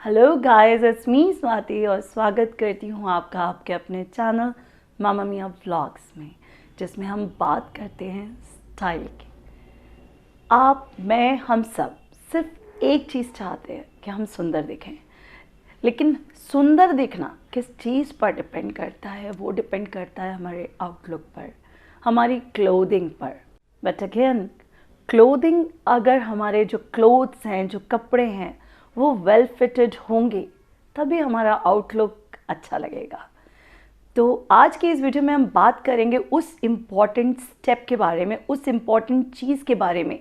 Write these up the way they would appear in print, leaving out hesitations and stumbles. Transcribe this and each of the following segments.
Hello guys, it's me Swati और स्वागत करती हूँ आपका आपके अपने चैनल मामा मिया व्लॉग्स में, जिसमें हम बात करते हैं स्टाइल की। आप, मैं, हम सब सिर्फ एक चीज़ चाहते हैं कि हम सुंदर दिखें, लेकिन सुंदर दिखना किस चीज़ पर डिपेंड करता है? वो डिपेंड करता है हमारे आउटलुक पर, हमारी क्लोथिंग पर। बट अगेन, क्लोथिंग, अगर हमारे जो क्लोथ्स हैं, जो कपड़े हैं, वो वेल फिटेड होंगे तभी हमारा आउटलुक अच्छा लगेगा। तो आज की इस वीडियो में हम बात करेंगे उस इम्पॉर्टेंट स्टेप के बारे में, उस इम्पॉर्टेंट चीज़ के बारे में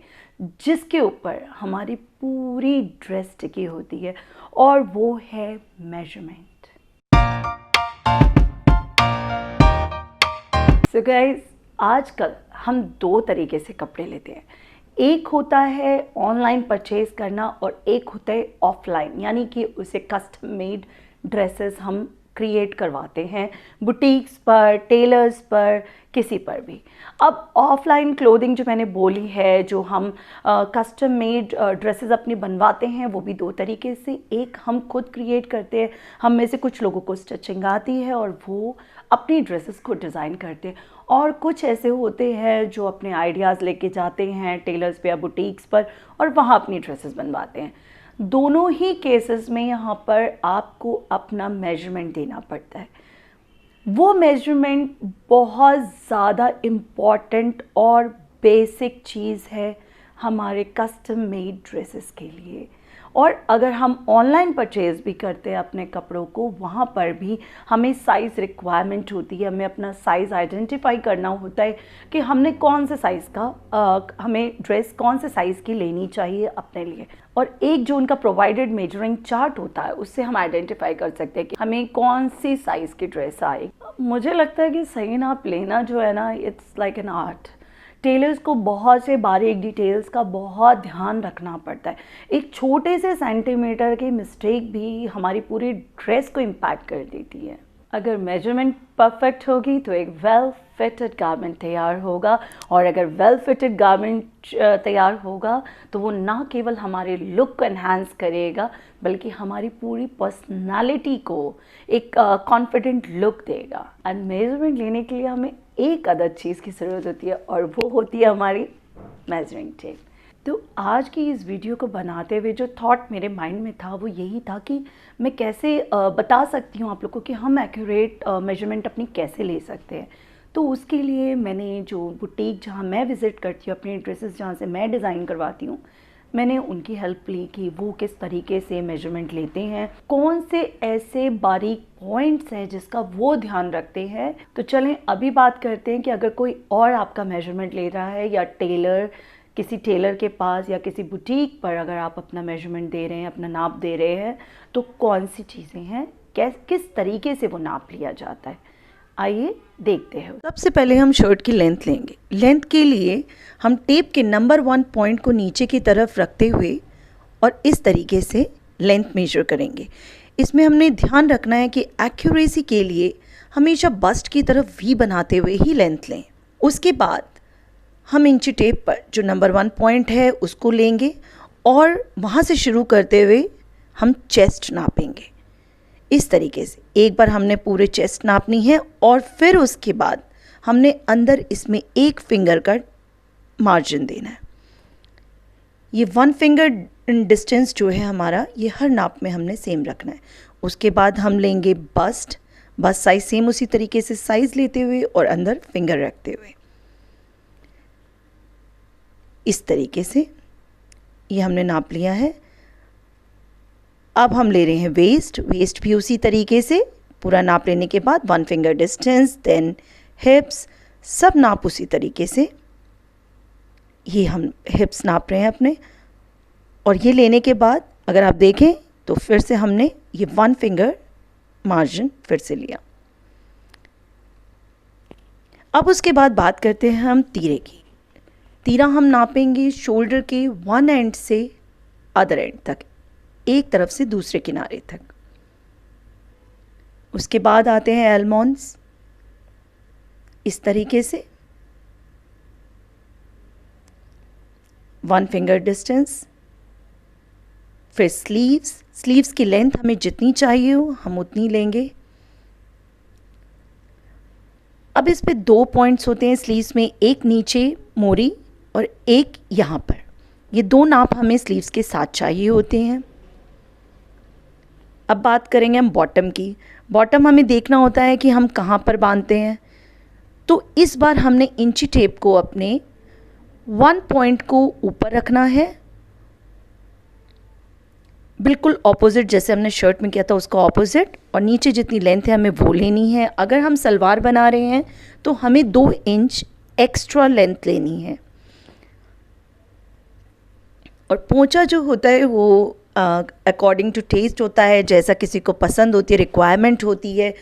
जिसके ऊपर हमारी पूरी ड्रेस टिकी होती है, और वो है मेजरमेंट। सो गाइस, आजकल हम दो तरीके से कपड़े लेते हैं। एक होता है ऑनलाइन परचेज़ करना और एक होता है ऑफलाइन, यानी कि उसे कस्टम मेड ड्रेसेस हम क्रिएट करवाते हैं बुटीक्स पर, टेलर्स पर, किसी पर भी। अब ऑफलाइन क्लोथिंग जो मैंने बोली है, जो हम कस्टम मेड ड्रेसेस अपनी बनवाते हैं, वो भी दो तरीके से। एक हम खुद क्रिएट करते हैं, हम में से कुछ लोगों को स्टिचिंग आती है और वो अपनी ड्रेसेस को डिज़ाइन करते हैं, और कुछ ऐसे होते हैं जो अपने आइडियाज़ लेके जाते हैं टेलर्स पे या बुटीक्स पर और वहाँ अपनी ड्रेसेस बनवाते हैं। दोनों ही केसेस में यहाँ पर आपको अपना मेजरमेंट देना पड़ता है। वो मेजरमेंट बहुत ज़्यादा इम्पॉर्टेंट और बेसिक चीज़ है हमारे कस्टम मेड ड्रेसेस के लिए। और अगर हम ऑनलाइन परचेज़ भी करते हैं अपने कपड़ों को, वहाँ पर भी हमें साइज़ रिक्वायरमेंट होती है, हमें अपना साइज़ आइडेंटिफाई करना होता है कि हमने कौन से साइज़ का हमें ड्रेस कौन से साइज़ की लेनी चाहिए अपने लिए। और एक जो उनका प्रोवाइडेड मेजरिंग चार्ट होता है, उससे हम आइडेंटिफाई कर सकते हैं कि हमें कौन सी साइज़ की ड्रेस आए। मुझे लगता है कि सही नाप लेना जो है ना, it's like an art. Tailors को बहुत से बारीक डिटेल्स का बहुत ध्यान रखना पड़ता है। एक छोटे से सेंटीमीटर की मिस्टेक भी हमारी पूरी ड्रेस को इम्पैक्ट कर देती है। अगर मेजरमेंट परफेक्ट होगी तो एक वेल फिटेड गारमेंट तैयार होगा, और अगर वेल फिटेड गारमेंट तैयार होगा तो वो ना केवल हमारे लुक को एनहांस करेगा, बल्कि हमारी पूरी पर्सनालिटी को एक कॉन्फिडेंट लुक देगा। एंड मेजरमेंट लेने के लिए हमें एक अदद चीज़ की ज़रूरत होती है, और वो होती है हमारी मेजरिंग टेप। तो आज की इस वीडियो को बनाते हुए जो थॉट मेरे माइंड में था, वो यही था कि मैं कैसे बता सकती हूँ आप लोगों को कि हम एक्यूरेट मेजरमेंट अपनी कैसे ले सकते हैं। तो उसके लिए मैंने जो बुटीक जहाँ मैं विज़िट करती हूँ, अपनी ड्रेसेस जहाँ से मैं डिज़ाइन करवाती हूँ, मैंने उनकी हेल्प ली कि वो किस तरीके से मेजरमेंट लेते हैं, कौन से ऐसे बारीक पॉइंट्स हैं जिसका वो ध्यान रखते हैं। तो चलें अभी बात करते हैं कि अगर कोई और आपका मेजरमेंट ले रहा है, या किसी टेलर के पास या किसी बुटीक पर अगर आप अपना मेजरमेंट दे रहे हैं, अपना नाप दे रहे हैं, तो कौन सी चीज़ें हैं, किस तरीके से वो नाप लिया जाता है, आइए देखते हैं। सबसे पहले हम शर्ट की लेंथ लेंगे। लेंथ के लिए हम टेप के नंबर 1 पॉइंट को नीचे की तरफ रखते हुए और इस तरीके से लेंथ मेजर करेंगे। इसमें हमने ध्यान रखना है कि एक्यूरेसी के लिए हमेशा बस्ट की तरफ वी बनाते हुए ही लेंथ लें। उसके बाद हम इंची टेप पर जो नंबर 1 पॉइंट है उसको लेंगे और वहाँ से शुरू करते हुए हम चेस्ट नापेंगे। इस तरीके से एक बार हमने पूरे चेस्ट नापनी है, और फिर उसके बाद हमने अंदर इसमें 1 फिंगर का मार्जिन देना है। ये 1 फिंगर डिस्टेंस जो है हमारा, ये हर नाप में हमने सेम रखना है। उसके बाद हम लेंगे बस्ट साइज सेम उसी तरीके से साइज लेते हुए और अंदर फिंगर रखते हुए इस तरीके से ये हमने नाप लिया है। अब हम ले रहे हैं वेस्ट भी उसी तरीके से पूरा नाप लेने के बाद 1 फिंगर डिस्टेंस, देन हिप्स, सब नाप उसी तरीके से। ये हम हिप्स नाप रहे हैं अपने, और ये लेने के बाद अगर आप देखें तो फिर से हमने ये 1 फिंगर मार्जिन फिर से लिया। अब उसके बाद बात करते हैं हम तीरे की। तीरा हम नापेंगे शोल्डर के 1 एंड से अदर एंड तक, एक तरफ से दूसरे किनारे तक। उसके बाद आते हैं एल्मॉन्स, इस तरीके से 1 फिंगर डिस्टेंस, फिर स्लीव्स स्लीव्स की लेंथ हमें जितनी चाहिए हो हम उतनी लेंगे। अब इस पे 2 पॉइंट्स होते हैं स्लीव्स में, एक नीचे मोरी और एक यहाँ पर। ये 2 नाप हमें स्लीव्स के साथ चाहिए होते हैं। अब बात करेंगे हम बॉटम की। बॉटम हमें देखना होता है कि हम कहाँ पर बांधते हैं। तो इस बार हमने इंची टेप को अपने 1 पॉइंट को ऊपर रखना है, बिल्कुल ऑपोजिट जैसे हमने शर्ट में किया था उसका ऑपोजिट, और नीचे जितनी लेंथ है हमें वो लेनी है। अगर हम सलवार बना रहे हैं तो हमें 2 इंच एक्स्ट्रा लेंथ लेनी है। और पोंचा जो होता है वो अकॉर्डिंग टू टेस्ट होता है, जैसा किसी को पसंद होती है, रिक्वायरमेंट होती है,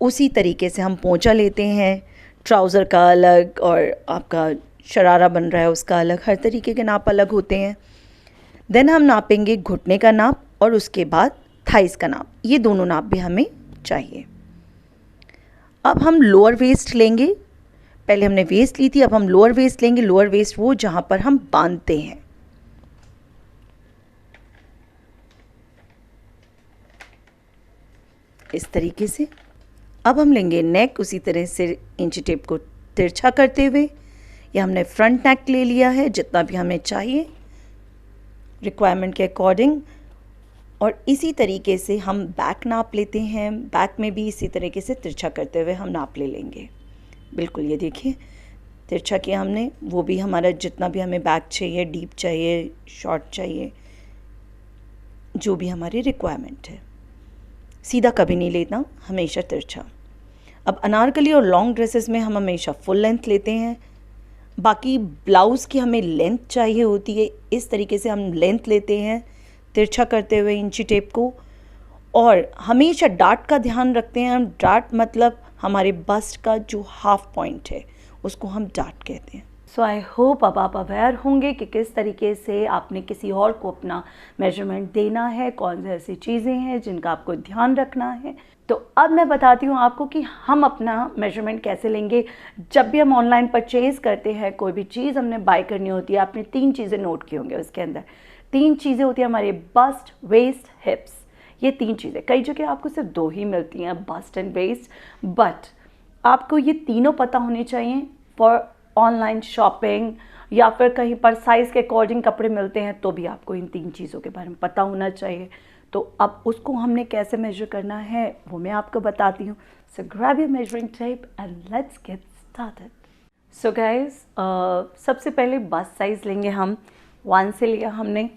उसी तरीके से हम पोंचा लेते हैं। ट्राउज़र का अलग और आपका शरारा बन रहा है उसका अलग, हर तरीके के नाप अलग होते हैं। देन हम नापेंगे घुटने का नाप और उसके बाद थाइस का नाप, ये दोनों नाप भी हमें चाहिए। अब हम लोअर वेस्ट लेंगे, पहले हमने वेस्ट ली थी, अब हम लोअर वेस्ट लेंगे। लोअर वेस्ट वो जहाँ पर हम बांधते हैं। इस तरीके से। अब हम लेंगे नेक, उसी तरह से इंची टेप को तिरछा करते हुए। या हमने फ्रंट नेक ले लिया है जितना भी हमें चाहिए रिक्वायरमेंट के अकॉर्डिंग, और इसी तरीके से हम बैक नाप लेते हैं। बैक में भी इसी तरीके से तिरछा करते हुए हम नाप ले लेंगे। बिल्कुल ये देखिए तिरछा किया हमने, वो भी हमारा जितना भी हमें बैक चाहिए, डीप चाहिए, शॉर्ट चाहिए, जो भी हमारी रिक्वायरमेंट है। सीधा कभी नहीं लेना, हमेशा तिरछा। अब अनारकली और लॉन्ग ड्रेसेस में हम हमेशा फुल लेंथ लेते हैं। बाकी ब्लाउज़ की हमें लेंथ चाहिए होती है, इस तरीके से हम लेंथ लेते हैं तिरछा करते हुए इंची टेप को। और हमेशा डार्ट का ध्यान रखते हैं हम। डार्ट मतलब हमारे बस्ट का जो हाफ पॉइंट है उसको हम डार्ट कहते हैं। सो आई होप अब आप अवेयर होंगे कि किस तरीके से आपने किसी और को अपना मेजरमेंट देना है, कौन सी ऐसी चीज़ें हैं जिनका आपको ध्यान रखना है। तो अब मैं बताती हूँ आपको कि हम अपना मेजरमेंट कैसे लेंगे। जब भी हम ऑनलाइन परचेज़ करते हैं, कोई भी चीज़ हमने बाय करनी होती है, आपने 3 चीज़ें नोट की होंगे। उसके अंदर 3 चीज़ें होती हैं हमारे बस्ट, वेस्ट, हिप्स। ये 3 चीज़ें, कई जगह आपको सिर्फ 2 ही मिलती हैं, बस्ट एंड वेस्ट, बट आपको ये तीनों पता होने चाहिए फॉर ऑनलाइन शॉपिंग, या फिर कहीं पर साइज़ के अकॉर्डिंग कपड़े मिलते हैं तो भी आपको इन 3 चीज़ों के बारे में पता होना चाहिए। तो अब उसको हमने कैसे मेजर करना है वो मैं आपको बताती हूँ। सो grab your measuring tape and let's get started. So guys, सबसे पहले बस्ट साइज़ लेंगे हम। 1 से लिया हमने,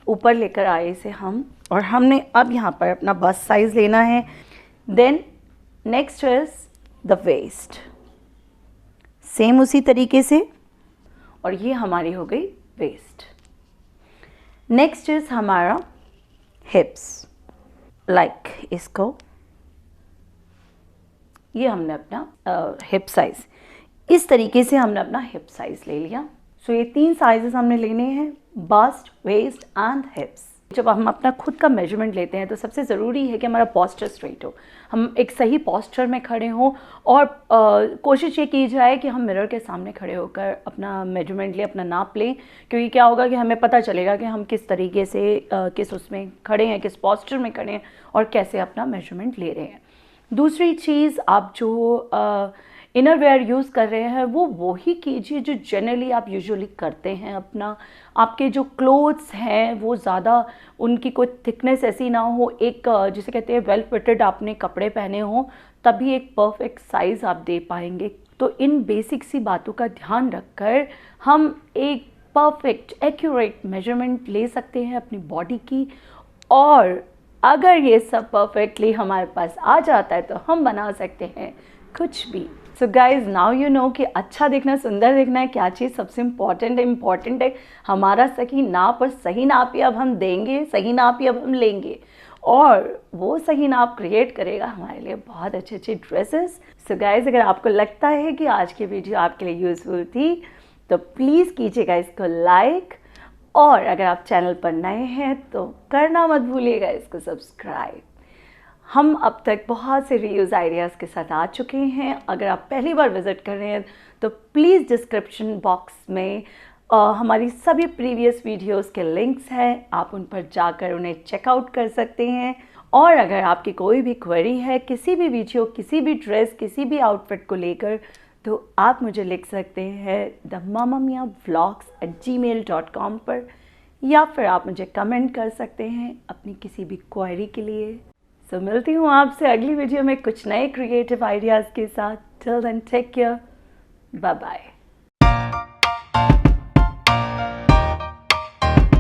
ऊपर लेकर आए इसे हम, और हमने अब यहाँ पर अपना बस्ट साइज़ लेना है। Then next is the waist, same उसी तरीके से, और ये हमारी हो गई वेस्ट। नेक्स्ट इज हमारा हिप्स, लाइक इसको, ये हमने अपना हिप साइज, इस तरीके से हमने अपना हिप साइज ले लिया। सो ये 3 साइजेस हमने लेने हैं, बस्ट, वेस्ट एंड हिप्स। जब हम अपना खुद का मेजरमेंट लेते हैं तो सबसे ज़रूरी है कि हमारा पोस्चर स्ट्रेट हो, हम एक सही पोस्चर में खड़े हों, और कोशिश ये की जाए कि हम मिरर के सामने खड़े होकर अपना मेजरमेंट लें, अपना नाप लें। क्योंकि क्या होगा कि हमें पता चलेगा कि हम किस तरीके से किस उसमें खड़े हैं, किस पोस्चर में खड़े हैं, और कैसे अपना मेजरमेंट ले रहे हैं। दूसरी चीज़, आप जो इनर वेयर यूज़ कर रहे हैं वो ही कीजिए जो जनरली आप यूजुअली करते हैं अपना। आपके जो क्लोथ्स हैं वो ज़्यादा उनकी कोई थिकनेस ऐसी ना हो, एक जिसे कहते हैं वेल फिटेड आपने कपड़े पहने हों, तभी एक परफेक्ट साइज़ आप दे पाएंगे। तो इन बेसिक सी बातों का ध्यान रखकर हम एक परफेक्ट एक्यूरेट मेजरमेंट ले सकते हैं अपनी बॉडी की। और अगर ये सब परफेक्टली हमारे पास आ जाता है तो हम बना सकते हैं कुछ भी। So guys, now you know कि अच्छा दिखना, सुंदर दिखना है क्या चीज़ सबसे इम्पॉर्टेंट है हमारा सही नाप, और सही नाप ही अब हम देंगे, सही नाप ही अब हम लेंगे, और वो सही नाप क्रिएट करेगा हमारे लिए बहुत अच्छे ड्रेसेस। सो गाइज, अगर आपको लगता है कि आज की वीडियो आपके लिए यूज़फुल थी तो प्लीज़ कीजिएगा इसको लाइक, और अगर आप चैनल पर नए हैं तो करना मत भूलिएगा इसको सब्सक्राइब। हम अब तक बहुत से रीयूज़ आइडियाज़ के साथ आ चुके हैं। अगर आप पहली बार विज़िट कर रहे हैं तो प्लीज़ डिस्क्रिप्शन बॉक्स में हमारी सभी प्रीवियस वीडियोस के लिंक्स हैं, आप उन पर जाकर उन्हें चेकआउट कर सकते हैं। और अगर आपकी कोई भी क्वेरी है किसी भी वीडियो, किसी भी ड्रेस, किसी भी आउटफिट को लेकर, तो आप मुझे लिख सकते हैं themamamiyavlogs@gmail.com पर, या फिर आप मुझे कमेंट कर सकते हैं अपनी किसी भी क्वेरी के लिए। सो मिलती हूँ आपसे अगली वीडियो में कुछ नए क्रिएटिव आइडियाज़ के साथ। Till then take care, bye bye.